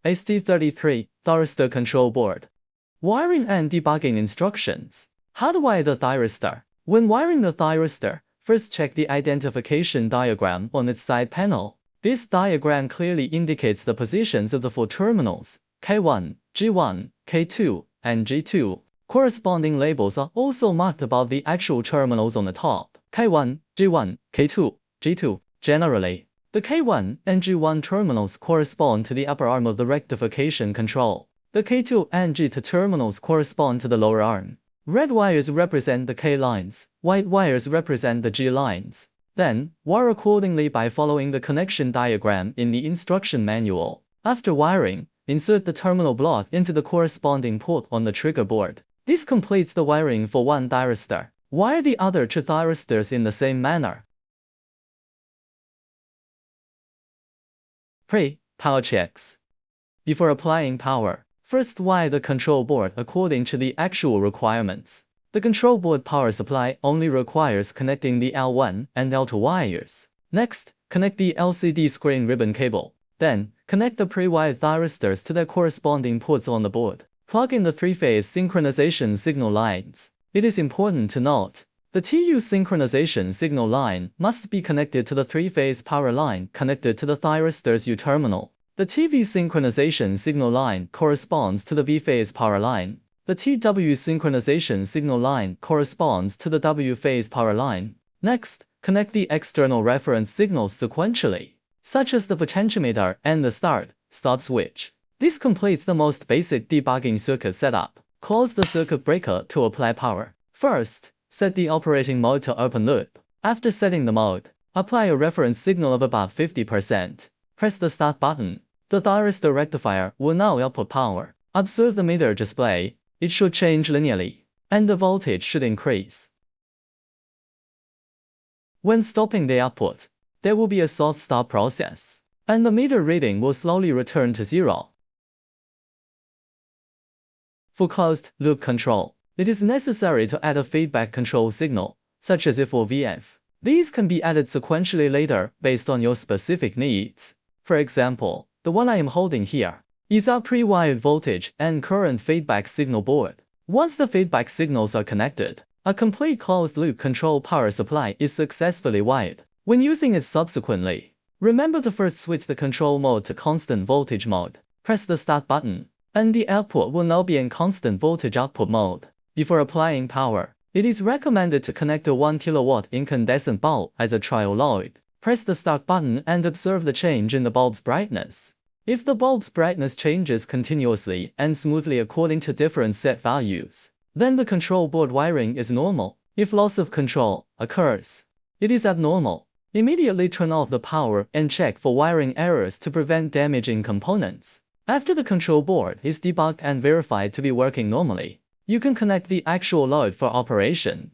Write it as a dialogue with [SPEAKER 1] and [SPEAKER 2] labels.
[SPEAKER 1] ST33 thyristor control board. Wiring and debugging instructions. How to wire the thyristor? When wiring the thyristor, first check the identification diagram on its side panel. This diagram clearly indicates the positions of the 4 terminals, K1, G1, K2, and G2. Corresponding labels are also marked above the actual terminals on the top, K1, G1, K2, G2. Generally, the K1 and G1 terminals correspond to the upper arm of the rectification control. The K2 and G2 terminals correspond to the lower arm. Red wires represent the K lines, white wires represent the G lines. Then, wire accordingly by following the connection diagram in the instruction manual. After wiring, insert the terminal block into the corresponding port on the trigger board. This completes the wiring for one thyristor. Wire the other 2 thyristors in the same manner. Pre-power checks. Before applying power, first wire the control board according to the actual requirements. The control board power supply only requires connecting the L1 and L2 wires. Next, connect the LCD screen ribbon cable. Then, connect the pre-wired thyristors to their corresponding ports on the board. Plug in the 3-phase synchronization signal lines. It is important to note, the TU synchronization signal line must be connected to the 3-phase power line connected to the thyristor's U terminal. The TV synchronization signal line corresponds to the V-phase power line. The TW synchronization signal line corresponds to the W-phase power line. Next, connect the external reference signals sequentially, such as the potentiometer and the start-stop switch. This completes the most basic debugging circuit setup. Close the circuit breaker to apply power. First, set the operating mode to open loop. After setting the mode, apply a reference signal of about 50%. Press the start button. The thyristor rectifier will now output power. Observe the meter display. It should change linearly, and the voltage should increase. When stopping the output, there will be a soft stop process, and the meter reading will slowly return to 0. For closed-loop control, it is necessary to add a feedback control signal, such as If or VF. These can be added sequentially later based on your specific needs. For example, the one I am holding here is our pre-wired voltage and current feedback signal board. Once the feedback signals are connected, a complete closed-loop control power supply is successfully wired. When using it subsequently, remember to first switch the control mode to constant voltage mode. Press the start button, and the output will now be in constant voltage output mode. Before applying power, it is recommended to connect a 1 kW incandescent bulb as a trial load. Press the start button and observe the change in the bulb's brightness. If the bulb's brightness changes continuously and smoothly according to different set values, then the control board wiring is normal. If loss of control occurs, it is abnormal. Immediately turn off the power and check for wiring errors to prevent damaging components. After the control board is debugged and verified to be working normally, you can connect the actual load for operation.